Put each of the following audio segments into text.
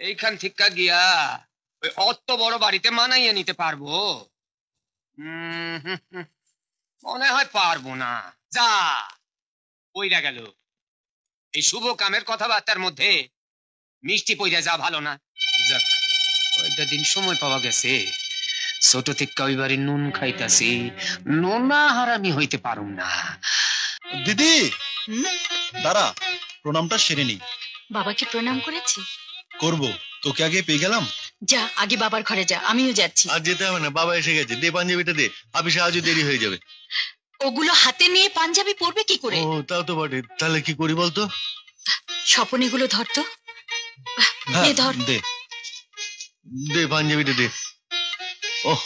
এইখান থেকে গিয়া ওই অত বড় বাড়িতে মানাইয়া নিতে পারবো? মনে হয় পারবো না। যা পইরা গেল। এই শুভ কামের কথাবার্তার মধ্যে মিষ্টি পইরা যা ভালো না। যাক, কয়টা দিন সময় পাওয়া গেছে। ছোট থেকে ওই বাড়ির নুন খাইতাছি, নোনা হারামি হইতে পারুম না। দিদি দাঁড়া, প্রণামটা সেরে নি। বাবাকে প্রণাম করেছি? করবো, তোকে আগে পেয়ে গেলাম। যা আগে বাবার ঘরে যা, আমিও যাচ্ছি। আর যেতে হবে না, বাবা এসে গেছে। দে পাঞ্জাবিটা দে, অফিসে আজও দেরি হয়ে যাবে। ওগুলো হাতে নিয়ে পাঞ্জাবি পরবে কি করে? ও তাও তো বটে, তাহলে কি করি বলতো? স্বপন এগুলো ধর তো। ধর, দে দে পাঞ্জাবিটা দে। ওহ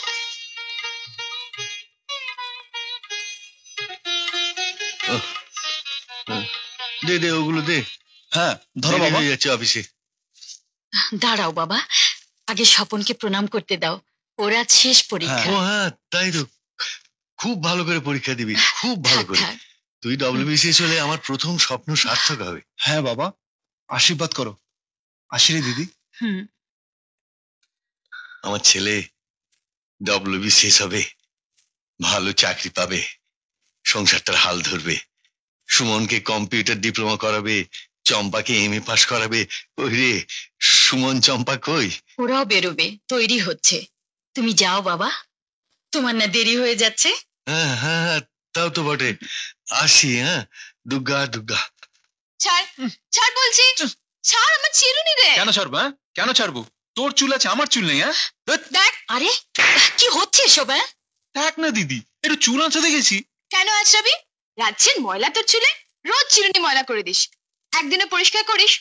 দে দে ওগুলো দে। হ্যাঁ ধরো বাবা। হয়ে যাচ্ছে অফিসে। দাঁড়াও বাবা, আগে স্বপনকে প্রণাম করতে দাও। ওর আজ শেষ পরীক্ষা। ও হ্যাঁ তাই তো, খুব ভালো করে পরীক্ষা দিবি, খুব ভালো করে। তুই ডব্লিউবিসিএস হলে আমার প্রথম স্বপ্ন সার্থক হবে। হ্যাঁ বাবা, আশীর্বাদ করো। আশীর্বাদ দিদি। আমার ছেলে ডব্লিউবিসিএস হবে, ভালো চাকরি পাবে, সংসারটার হাল ধরবে, সুমনকে কম্পিউটার ডিপ্লোমা করাবে, চম্পাকে এমএ পাস করাবে। ওই রে, সুমন চম্পা কই? ওরাও বেরোবে, তৈরি হচ্ছে। তুমি যাও বাবা, তোমার না দেরি হয়ে যাচ্ছে। হ্যাঁ হ্যাঁ তাও তো বটে, আসি। হ্যাঁ দুর্গা দুর্গা। ছাড় ছাড় বলছি, ছাড় আমার চিরুনি রে। কেন ছাড়বো? হ্যাঁ কেন ছাড়বো? তোর চুল আছে, আমার চুল নেই। হ্যাঁ দেখ, আরে কি হচ্ছে এসব? দেখ না দিদি, একটু চুল আঁচড়ে দেখেছি। কেন আছরাবি? রাজ্যের ময়লা তোর চুলে, রোজ চিরুনি ময়লা করে দিস, একদিনে পরিষ্কার করিস?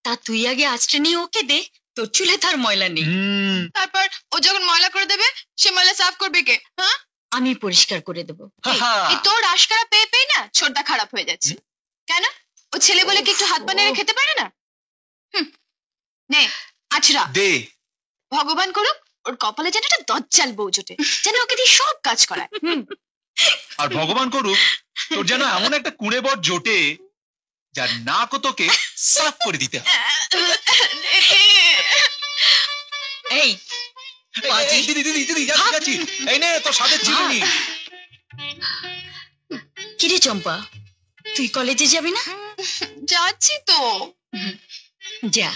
তা তুই আগে আঁচড়ে নিয়ে ওকে দে, তোর চুলে তার ময়লা নেই। তারপর ও যখন ময়লা করে দেবে, সে ময়লা সাফ করবে কে? হ্যাঁ, আমি পরিষ্কার করে দেবো। এই তোর আশকারা পেয়ে পেয়ে না ছোটটা খারাপ হয়ে যাচ্ছে। কেন? ও ছেলে বলে কি একটু হাত পা নেড়ে খেতে পারে না? নে আছরা দে। ভগবান করুক ওর কপালে যেন একটা দজ্জাল বউ জোটে, যেন ওকে দিয়ে সব কাজ করায়। আর ভগবান করুক তোর যেন এমন একটা কুঁড়ে বর জোটে যার নাক তোকে সাফ করে দিতে হবে। এই দিদি দিদি দিদি যাচ্ছি, এই নে তোর সাথে চিরুনি। কিরে চম্পা, তুই কলেজে যাবি না? যাচ্ছি তো। যা,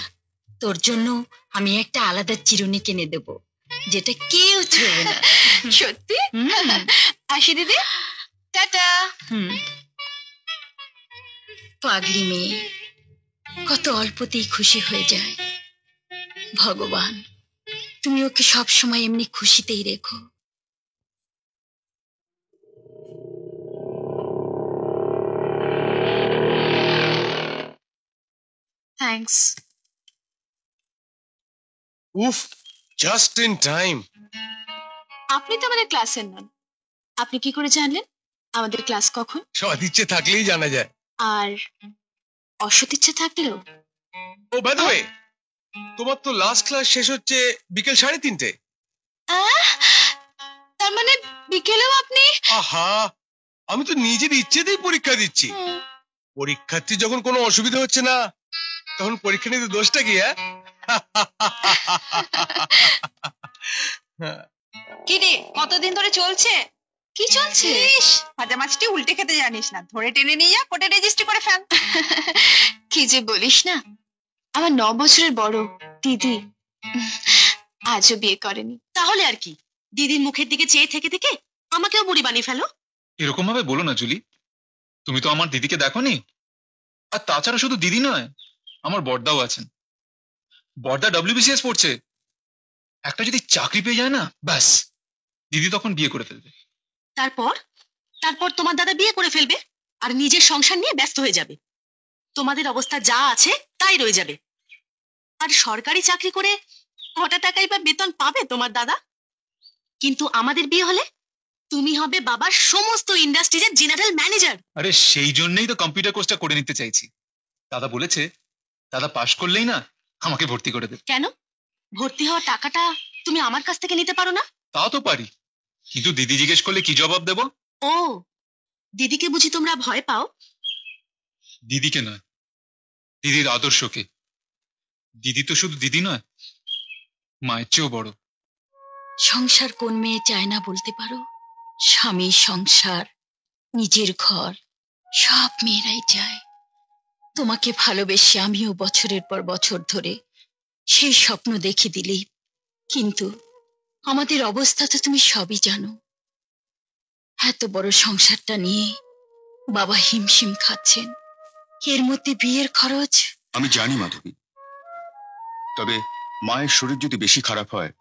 তোর জন্য আমি একটা আলাদা চিরুনি কিনে দেব, যেটা কেউ ছুঁবে না। সত্যি? আসি দিদি, টাটা। পাগলি মেয়ে কত অল্পতেই খুশি হয়ে যায়। ভগবান, তুমি ওকে সব সময় এমনি খুশিতেই রেখো। থ্যাঙ্কস। উফ, জাস্ট ইন টাইম। আপনি তো আমাদের ক্লাসের নন, আপনি কি করে জানলেন আমাদের ক্লাস কখন? সৎ ইচ্ছে থাকলেই জানা যায়। আর অসৎ ইচ্ছে থাকলেও? ও বাই দ্য ওয়ে, তোমার তো লাস্ট ক্লাস শেষ হচ্ছে বিকেল 3:30। তার মানে বিকেলেও আপনি? আহা, আমি তো নিজের ইচ্ছেতেই পরীক্ষা দিচ্ছি। পরীক্ষার্থী যখন কোনো অসুবিধা হচ্ছে না, তখন পরীক্ষা নিতে দোষটা কি? কি রে, কতদিন ধরে চলছে? কি চলছে? ভাজা মাছটি উল্টে খেতে জানিস না, ধরে টেনে নিয়ে যা, কোর্টে রেজিস্ট্রি করে ফেল। কি যে বলিস না, আমার 9 বছরের বড় দিদি আজও বিয়ে করেনি। তাহলে আর কি, দিদির মুখের দিকে চেয়ে থেকে থেকে আমাকেও বুড়ি বানিয়ে ফেলো। এরকম ভাবে বলো না জুলি, তুমি তো আমার দিদিকে দেখোনি। আর তাছাড়া শুধু দিদি নয়, আমার বড়দাও আছেন। বড়দা ডব্লিউবিসিএস পড়ছে, একটা যদি চাকরি পেয়ে যায় না, ব্যাস দিদি তখন বিয়ে করে ফেলবে। তারপর তারপর তোমার দাদা বিয়ে করে ফেলবে আর নিজের সংসার নিয়ে ব্যস্ত হয়ে যাবে। তোমাদের অবস্থা যা আছে তাই রয়ে যাবে। আর সরকারি চাকরি করে কটা টাকাই বা বেতন পাবে তোমার দাদা? কিন্তু আমাদের বিয়ে হলে তুমি হবে বাবার সমস্ত ইন্ডাস্ট্রিজের জেনারেল ম্যানেজার। আরে সেই জন্যই তো কম্পিউটার কোর্সটা করে নিতে চাইছি। দাদা বলেছে দাদা পাশ করলেই না আমাকে ভর্তি করে দেবে। কেন? ভর্তি হওয়ার টাকাটা তুমি আমার কাছ থেকে নিতে পারো না? তাও তো পারি, কিন্তু দিদি জিজ্ঞেস করলে কি জবাব দেব? ও, দিদিকে বুঝি তোমরা ভয় পাও? দিদিকে নয়, দিদির আদর্শকে। দিদি তো শুধু দিদি নয়, মায়ের চেয়েও বড়। সংসার কোন মেয়ে চায় না বলতে পারো? স্বামী, সংসার, নিজের ঘর সব মেয়েরাই চায়। তোমাকে ভালোবেসে আমিও বছরের পর বছর ধরে সেই স্বপ্ন দেখে দিলি, কিন্তু আমাদের অবস্থা তো তুমি সবই জানো। এত বড় সংসারটা নিয়ে বাবা হিমশিম খাচ্ছেন, এর মধ্যে বিয়ের খরচ। আমি জানি মাধবী, তবে মায়ের শরীর যদি বেশি খারাপ হয়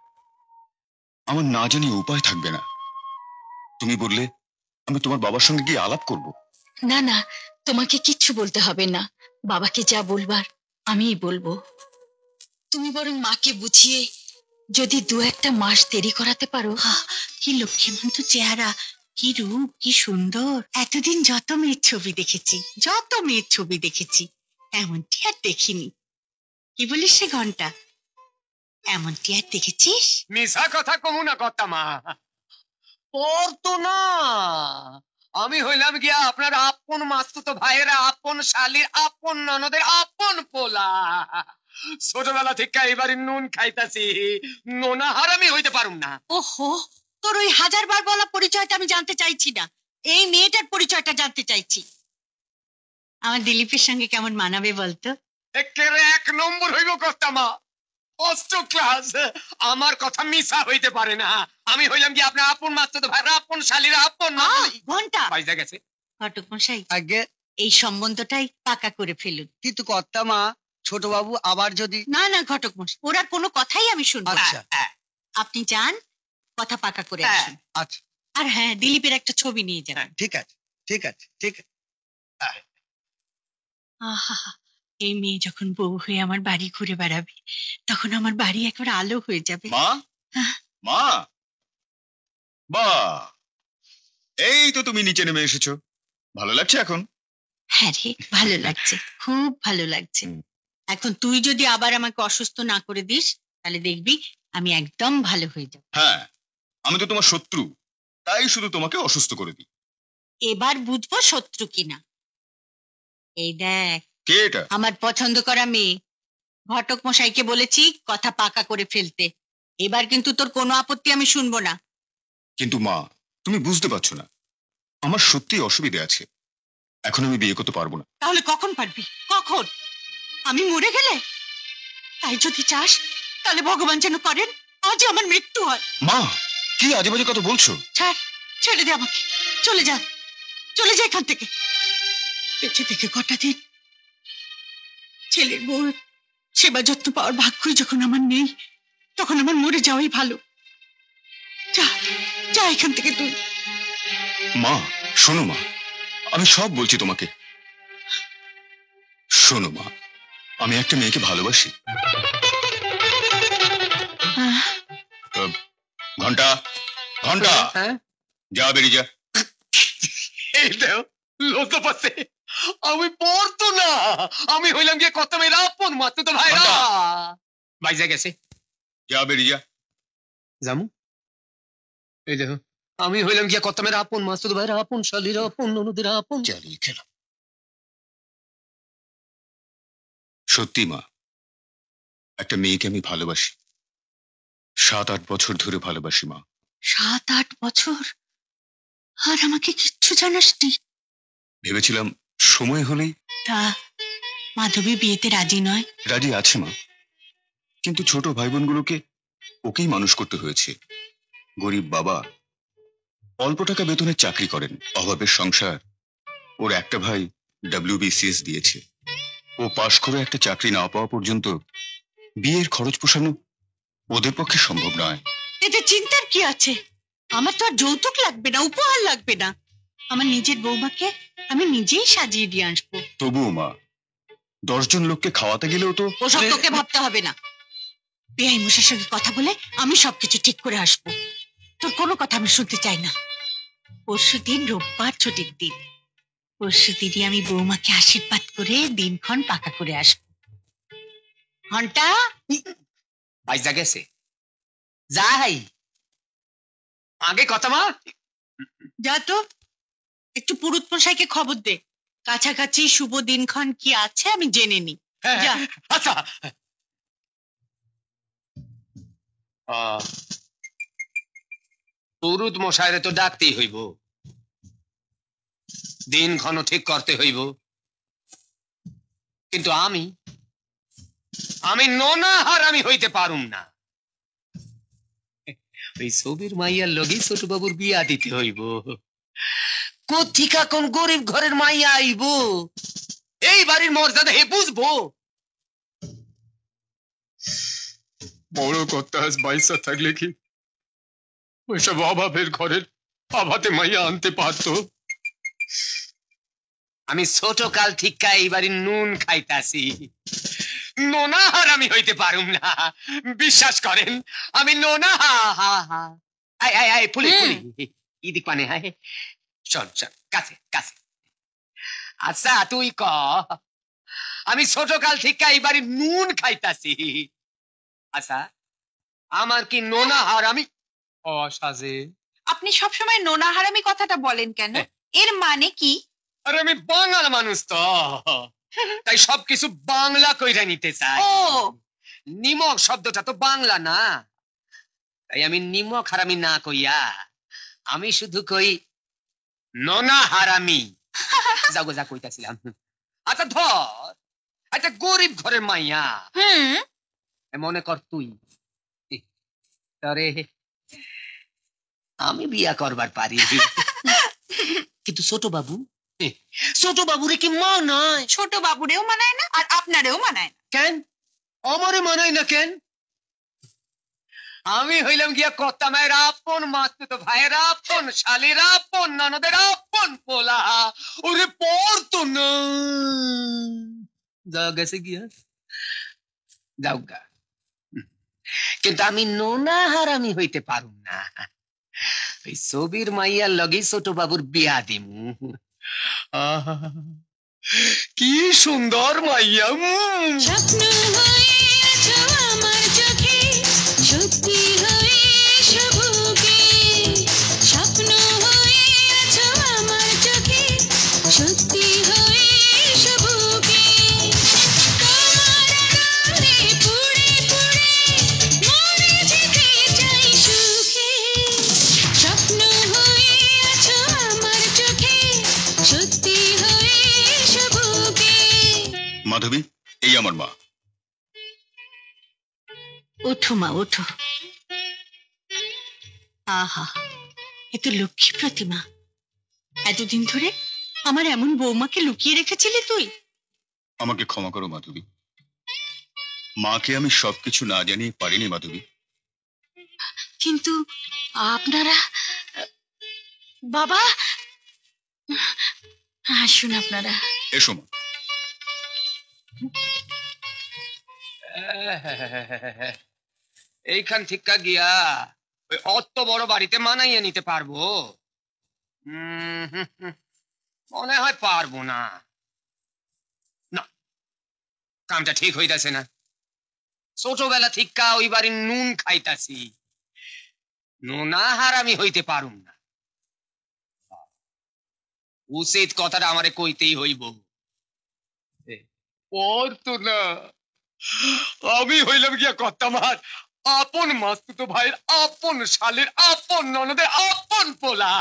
আমার না জানি উপায় থাকবে না। তুমি বললে আমি তোমার বাবার সঙ্গে গিয়ে আলাপ করব। না না, তোমাকে কিচ্ছু বলতে হবে না, বাবাকে যা বলবার আমিই বলবো। তুমি বরং মাকে বুঝিয়ে যদি 2-1 মাস দেরি করাতে পারো। কি লক্ষ্মীমন্ত চেহারা, কি রূপ, কি সুন্দর। এতদিন যত মেয়ের ছবি দেখেছি এমনটি আর দেখিনি। কি বলিস সে ঘন্টা, এমনটি আর দেখেছিস? মিশা কথা কমু না কর্তা মা, ওর তো না। আমি হইলাম গিয়া আপনার আপন মাস্তুতো ভাইয়েরা, আপন শালির, আপন ননদের আপন পোলা। ছোটবেলা থেকে এবারে নুন খাইতাছি, নোনা হারামি হইতে পারুম না। ওহো, তোর ওই 1000 বার বলা পরিচয়টা আমি জানতে চাইছি না, এই মেয়েটার পরিচয়টা জানতে চাইছি। আমার দিলীপের সঙ্গে কেমন মানাবে বলতো? একেবারে 1 নম্বর হইব কর্তা মা, ফার্স্ট ক্লাস। আমার কথা মিশা হইতে পারে না। আমি হইলাম কি আপনার আপন মাস্তুতো ভাইয়েরা, আপন শালিরা, আপন ঘন্টা বাইজা গেছে। ঘটক মশাই, আগে এই সম্বন্ধটাই পাকা করে ফেলুন। কিন্তু কর্তা মা, ছোট বাবু আবার যদি। না না ঘটক মশাই, ওর আর কোনো কথাই আমি শুনবো না। আচ্ছা আপনি যান, কথা পাকা করে আসুন। আচ্ছা, আর হ্যাঁ, দিলীপের একটা ছবি নিয়ে যান। ঠিক আছে ঠিক আছে ঠিক আছে। আহা, এই মেয়ে যখন বউ হয়ে আমার বাড়ি ঘুরে বেড়াবে, তখন আমার বাড়ি একেবারে আলো হয়ে যাবে। মা, মা, বাহ, এই তো তুমি নিচে নেমে এসেছো, ভালো লাগছে এখন? হ্যাঁ রে, ভালো লাগছে, খুব ভালো লাগছে। এখন তুই যদি আবার আমাকে অসুস্থ না করে দিস, তাহলে দেখবি আমি একদম ভালো হয়ে যাব। হ্যাঁ, আমি তো তোমার শত্রু, তাই শুধু তোমাকে অসুস্থ করে দিই। এবার বুঝবো শত্রু কিনা। এই দেখ, কে এটা? আমার পছন্দ করা মেয়ে। ঘটক মশাইকে বলেছি কথা পাকা করে ফেলতে। এবার কিন্তু তোর কোনো আপত্তি আমি শুনবো না। কিন্তু মা, তুমি বুঝতে পারছো না, আমার সত্যি অসুবিধে আছে, এখন আমি বিয়ে করতে পারবো না। তাহলে কখন পারবি? কখন? আমি মরে গেলে? তাই যদি চাস, তাহলে ভগবান যেন করেন আজই আমার মৃত্যু হয়। মা, কি আজে বাজে কথা বলছো? ছাড়, ছেড়ে দে আমাকে, চলে যা, চলে যা এখান থেকে। বেঁচে থেকে কটা দিন ছেলের বউ সেবা যত্ন পাওয়ার ভাগ্যই যখন আমার নেই, তখন আমার মরে যাওয়াই ভালো। যা, যা এখান থেকে তুই। মা, শোনো মা, আমি সব বলছি তোমাকে। শোনো মা, আমি একটা মেয়েকে ভালোবাসি। ঘন্টা, ঘন্টা, হ্যাঁ, যা বেরিয়ে যা। এই দেও লজ্জা পাচ্ছে। আমি পড়তো না, আমি হইলাম গিয়ে কত মেয়েরা আপন মাস্তুতো ভাইরা। বাইজা গেছে, যা বেরিয়ে যা। জামু এই দেখো, আমি হইলাম গিয়া কত মেয়েরা আপন মাস্তুতো ভাইরা, আপন শালিরা, আপন ননদের, আপন। চালিয়ে খেলাম। সত্যি মা, একটা মেয়েকে আমি ভালোবাসি, 7-8 বছর ধরে ভালোবাসি মা। 7-8 বছর? আর আমাকে কিচ্ছু জানাসনি? ভেবেছিলাম সময় হলেই। তা মাধবী বিয়েতে রাজি নয়? রাজি আছে মা, কিন্তু ছোট ভাই বোনগুলোকে ওকেই মানুষ করতে হয়েছে। গরিব বাবা, অল্প টাকা বেতনে চাকরি করেন, অভাবের সংসার। ওর একটা ভাই WBCS দিয়েছে, ও পাশ করে একটা চাকরি না পাওয়া পর্যন্ত বিয়ের খরচ পোষানো ওদের পক্ষে সম্ভব নয়। এতে চিন্তার কি আছে? আমার তো আর যৌতুক লাগবে না, উপহার লাগবে না। আমার নিজের বৌমাকে আমি নিজেই সাজিয়ে দিয়ে আসবো। তবুও মা, 10 জন লোককে খাওয়াতে গেলেও তো। ওসব তোকে ভাবতে হবে না। বেআই মশার সঙ্গে কথা বলে আমি সবকিছু ঠিক করে আসবো। তোর কোনো কথা আমি শুনতে চাই না। পরশুদিন রোববার ছুটির দিন, পরশুদিনই আমি বৌমাকে আশীর্বাদ করে দিনক্ষণ পাকা করে আসবো। ঘন্টা, বাইজা গেছে, যাই আগে কথা মা। যা তো, একটু পুরুত মশাইকে খবর দে, কাছাকাছি শুভ দিনক্ষণ কি আছে আমি জেনে নি। হ্যাঁ, যা। আচ্ছা। পুরুত মশাইরে তো ডাকতেই হইব, দিন ক্ষণ ঠিক করতে হইব। কিন্তু আমি নোনা হারামি হইতে পারুম না। ওই ছবির মাইয়ার লগে ছোট বাবুর বিয়া দিতে হইব। কোথিকা কোন গরিব ঘরের মাইয়া আইব, এই বাড়ির মর্যাদা হে বুঝবো? বড় কর্তা বাইসা থাকলে কি ওইসব অভাবের ঘরের অভাতে মাইয়া আনতে পারতো? আমি ছোট কাল ঠিকা এই বাড়ির নুন খাইতাছি, নোনা হারামি হইতে পারুম না। বিশ্বাস করেন, আমি নোনা ফুলি ইদিক পানে হায়। চল চল কাছে কাছে। আচ্ছা তুই ক, আমি ছোট কাল ঠিকা এই বাড়ির নুন খাইতাছি, আচ্ছা আমার কি নোনা হারামি অসাজে? আপনি সবসময় নোনা হারামি কথাটা বলেন কেন? এর মানে কি? আরে আমি বাঙাল মানুষ তো, তাই সবকিছু বাংলা কইরা নিতে চাই। ও নিমক শব্দটা তো বাংলা না, তাই আমি নিমক হারামি না কইয়া আমি শুধু কই নোনা হারামি। যাগো যা কইতাছিলাম। আচ্ছা ধর একটা গরিব ঘরের মাইয়া, মনে কর তুই, তরে আমি বিয়া করবার পারি, কিন্তু ছোট বাবুরে কি মানায়? ছোট বাবুরেও মানায় না, আর আপনারেও মানায় না। কেন আমারে মানায় না কেন? আমি হইলাম গিয়া কর্তা মায়ের আপন, মাসতুতো ভাইয়ের আপন, শালির আপন, ননদের আপন পোলা। ওরে পড়তো না, যা গেছে গিয়া যাও গা। কিন্তু আমি নোনা হারামি হইতে পারুম না। ওই ছবির মাইয়ার লগে ছোট বাবুর বিয়া দিমু। কি সুন্দর মাইয়া! স্বপ্ন হয়েছো আমার চোখে, সত্যি হয়েছো বুকে। স্বপ্ন হয়েছো আমার চোখে, সত্যি হয়েছো বুকে। তোমার আদরে পুড়ে পুড়ে মরে যেতে চাই সুখে। স্বপ্ন হয়েছো আমার চোখে, সত্যি হয়েছো বুকে। মাধবী, এই আমার মা। ওঠো মা ওঠো। আহা, এ তো লক্ষ্মী প্রতিমা। এতদিন ধরে আমার এমন বৌমাকে লুকিয়ে রেখেছিলি তুই? আমাকে ক্ষমা করো মাধবী, মাকে আমি সবকিছু না জানিয়ে পারিনি মাধবী। কিন্তু আপনারা, বাবা আসুন আপনারা। এসো মা। এইখান ঠিকা গিয়া ওই অত বড় বাড়িতে মানাইয়া নিতে পারবো? মনে হয় পারবো না। না, কামটা ঠিক হইতাছে না। ছোটবেলা ঠিকা ওই বাড়ির নুন খাইতাছি, নোনা হারামি হইতে পারুম না। উচিত কথাটা আমারে কইতেই হইব। পড়তো না, আমি হইলাম গিয়া কর্তা মার আপন, মাসতুতো ভাইয়ের আপন, শালের আপন, ননদের আপন পোলা।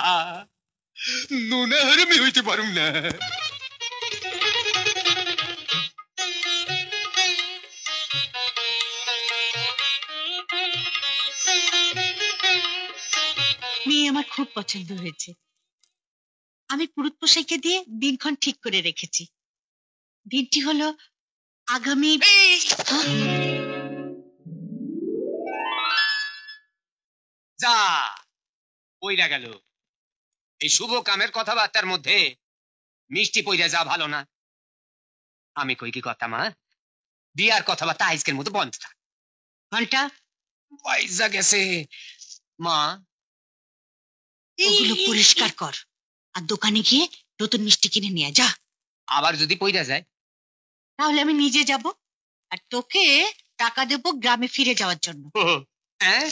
নোনা হারামি হইতে পারুম না। মেয়ে আমার খুব পছন্দ হয়েছে। আমি পুরুত পোশাইকে দিয়ে দিনক্ষণ ঠিক করে রেখেছি। দিনটি হলো আগামী যা পইরা গেল। এই শুভ কামের কথাবার্তার মধ্যে মিষ্টি পইরা যা ভালো না। আমি কই কি কথা মা, বিয়ার কথাবার্তা আজকের মতো বন্ধ থাক। ঘন্টা পয়সা গেছে মা, ওগুলো পরিষ্কার কর আর দোকানে গিয়ে নতুন মিষ্টি কিনে নিয়ে যা। আবার যদি পইরা যায় তাহলে আমি নিজে যাব আর তোকে টাকা দেবো গ্রামে ফিরে যাওয়ার জন্য। হ্যাঁ,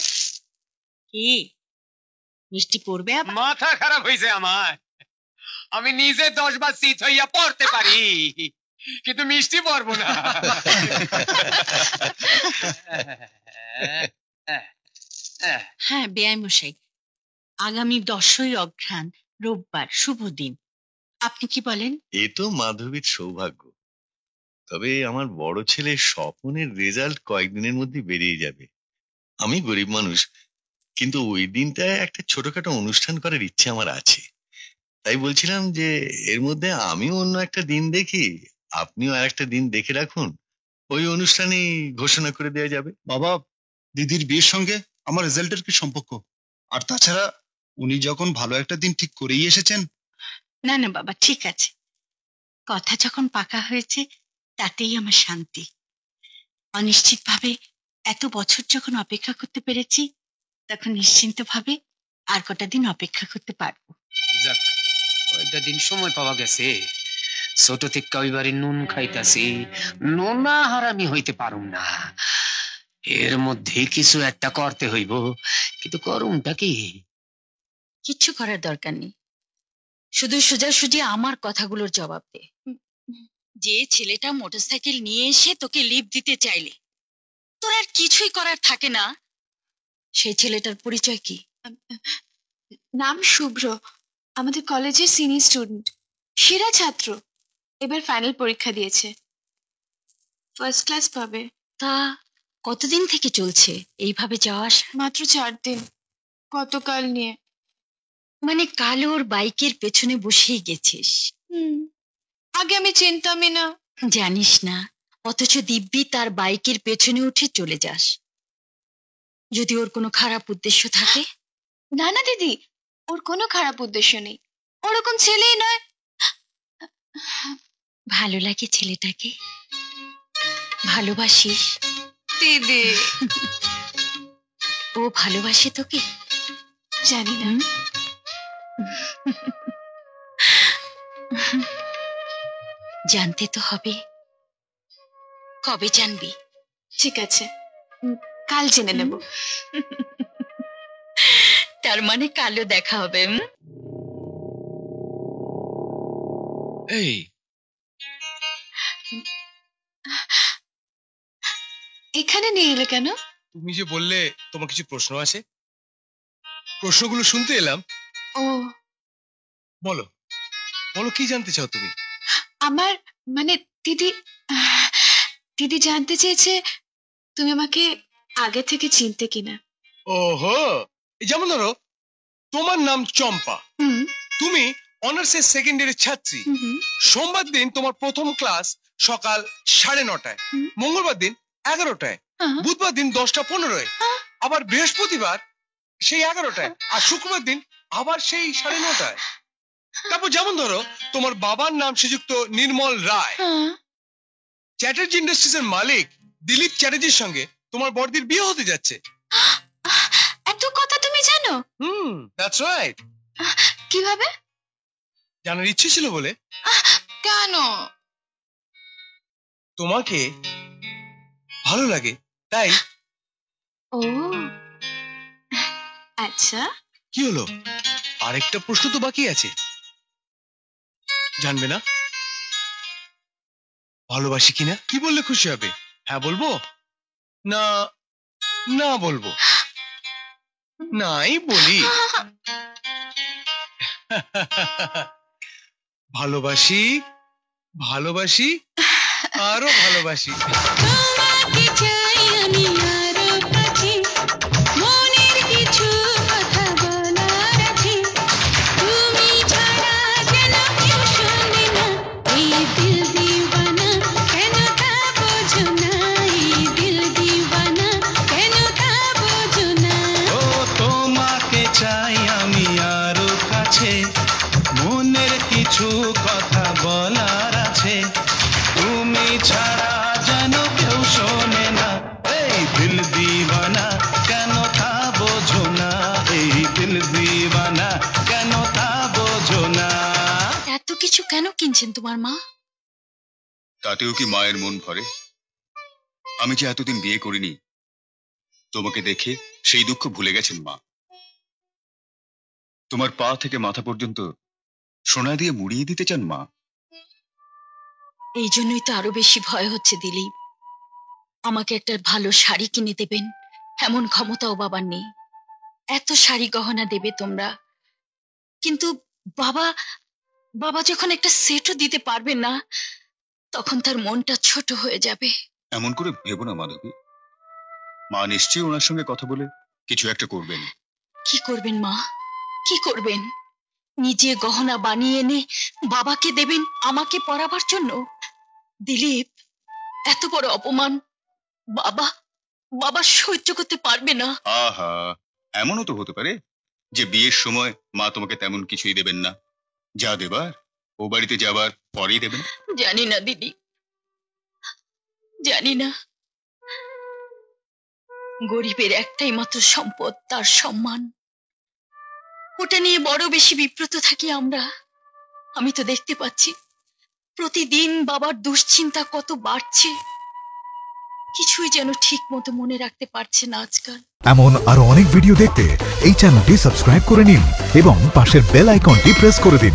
কি মিষ্টি পড়বে আবার? মাথা খারাপ হয়েছে আমার। আমি নিজে 10 বার শীত হইয়া পড়তে পারি, কিন্তু মিষ্টি পড়বো না। হ্যাঁ বেআই মশাই, আগামী 10ই অঘ্রাণ রোববার শুভ দিন। আপনি কি বলেন? এ তো মাধবীর সৌভাগ্য। তবে আমার বড় ছেলে স্বপনের রেজাল্ট কয়েকদিনের মধ্যে বেরিয়ে যাবে। আমি গরিব মানুষ, কিন্তু ওই দিনটায় একটা ছোটখাটো অনুষ্ঠান করার ইচ্ছে আমার আছে। তাই বলছিলাম যে এর মধ্যে আমিও অন্য একটা দিন দেখি, আপনিও আর একটা দিন দেখে রাখুন, ওই অনুষ্ঠানে ঘোষণা করে দেওয়া যাবে। বাবা, দিদির বিয়ের সঙ্গে আমার রেজাল্টের কি সম্পর্ক? আর তাছাড়া উনি যখন ভালো একটা দিন ঠিক করেই এসেছেন। না না বাবা, ঠিক আছে, কথা যখন পাকা হয়েছে তাতেই আমার শান্তি। অনিশ্চিতভাবে এত বছর যখন অপেক্ষা করতে পেরেছি, তখন নিশ্চিন্তভাবে আর কটা দিন অপেক্ষা করতে পারবো। যাক, কয়টা দিন সময় পাওয়া গেছে। ছোট থেকে ওই বাড়ি নুন খাইতাছি, নোনা হারামি হইতে পারুম না। এর মধ্যে কিছু একটা করতে হইব, কিন্তু করুমটা কি? কিচ্ছু করার দরকার নেই, শুধু সোজাসুজি আমার কথাগুলোর জবাব দে। যে ছেলেটা মোটরসাইকেল নিয়ে এসে তোকে লিফট দিতে চাইলে তোর আর কিছুই করার থাকে না, সেই ছেলেটার পরিচয় কি? নাম শুভ্র, আমাদের কলেজের সিনিয়র স্টুডেন্ট, সেরা ছাত্র। এবার ফাইনাল পরীক্ষা দিয়েছে, ফার্স্ট ক্লাস পাবে। তা কতদিন থেকে চলছে এইভাবে যাওয়া আসা? মাত্র 4 দিন, গতকাল নিয়ে। মানে কাল ওর বাইকের পেছনে বসেই গেছিস? আগে আমি চিনতামই না। জানিস না, অথচ দিব্যি তার বাইকের পেছনে উঠে চলে যাস। যদি ওর কোনো খারাপ উদ্দেশ্য থাকে? না না দিদি, ওর কোনো খারাপ উদ্দেশ্য নেই, ওরকম ছেলেই নয়। ভালো লাগে ছেলেটাকে? ভালোবাসিস? দিদি ও ভালোবাসে তোকে? জানি না। জানতে তো হবে। কবে জানবি? ঠিক আছে, কাল জেনে নেব। তার মানে কালও দেখা হবে। এই এখানে নিয়ে এলে কেন? তুমি যে বললে তোমার কিছু প্রশ্ন আছে, প্রশ্নগুলো শুনতে এলাম। ও, বলো বলো, কি জানতে চাও তুমি? আমার মানে দিদি দিদি জানতে চেয়েছে তুমি আমাকে আগে থেকে চিনতে কিনা। ওহো, যেমন ধরো তোমার নাম চম্পা, হুম তুমি অনার্সের সেকেন্ড ইয়ারের ছাত্রী। হুম সোমবার দিন তোমার প্রথম ক্লাস সকাল 9:30, মঙ্গলবার দিন 11টায়, বুধবার দিন 10:15, আবার বৃহস্পতিবার সেই 11টায়, আর শুক্রবার দিন আবার সেই 9:30। তারপর যেমন ধরো তোমার বাবার নাম শ্রীযুক্ত নির্মল রায়, চ্যাটার্জি ইন্ডাস্ট্রিজ এর মালিক দিলীপ চ্যাটার্জির সঙ্গে তোমার বড়দির বিয়ে হতে যাচ্ছে। এত কথা তুমি জানো? That's right. কিভাবে? জানার ইচ্ছে ছিল বলে। কেন? তোমাকে ভালো লাগে তাই। ও আচ্ছা, কি হলো, আরেকটা প্রশ্ন তো বাকি আছে, জানবে না? ভালোবাসি কিনা কি বললে খুশি হবে? হ্যাঁ বলবো না না বলবো? নাই বলি। ভালোবাসি ভালোবাসি আরো ভালোবাসি। তোমাকে চাই আমি আরো কাছে, মনের কিছু কথা বলার আছে, তুমি ছাড়া যেন কেউ শোনে না, এই দিল দিওয়ানা কেন তা বোঝো না, এই দিল দিওয়ানা কেন তা বোঝো না। ও তোমাকে চাই আমি আরো কাছে, মনের কিছু কথা বলার আছে, তুমি ছাড়া যেন কেউ শোনে না, এই দিল দিওয়ানা কেন তা বোঝো না, এই দিল দিওয়ানা কেন তা বোঝো না। এত কিছু কেন কিনছেন তোমার মা? তাতেও কি মায়ের মন ভরে? আমি যে এতদিন বিয়ে করিনি, তোমাকে দেখে সেই দুঃখ ভুলে গেছেন মা। তোমার পা থেকে মাথা পর্যন্ত সোনা দিয়ে মুড়িয়ে দিতে চান মা। এই জন্যই তো আরো বেশি ভয় হচ্ছে দিলীপ। আমাকে একটা ভালো শাড়ি কিনে দেবেন এমন ক্ষমতাও বাবার নেই। এত শাড়ি গহনা দেবে তোমরা, কিন্তু বাবা বাবা যখন একটা সেটও দিতে পারবে না, তখন তার মনটা ছোট হয়ে যাবে। এমন করে ভেবো না মাধবী, মা নিশ্চয়ই ওনার সঙ্গে কথা বলে কিছু একটা করবেন। কি করবেন মা, কি করবেন? নিজে গহনা বানিয়ে এনে বাবাকে দেবেন আমাকে পরাবার জন্য? দিলীপ, এত বড় অপমান বাবা বাবা সহ্য করতে পারবে না। আহা, এমনও তো হতে পারে যে বিয়ের সময় মা তোমাকে তেমন কিছুই দেবেন না, যা দেবার ও বাড়িতে যাবার পরেই দেবেন। জানি না দিদি, জানি না। গরিবের একটাই মাত্র সম্পদ তার সম্মান, ওটা নিয়ে বড় বেশি বিব্রত থাকি আমরা। আমি তো দেখতে পাচ্ছি প্রতিদিন বাবার দুশ্চিন্তা কত বাড়ছে, কিছুই যেন ঠিক মতো মনে রাখতে পারছে না আজকাল। এমন আরো অনেক ভিডিও দেখতে এই চ্যানেলটি সাবস্ক্রাইব করে নিন এবং পাশের বেল আইকনটি প্রেস করে দিন।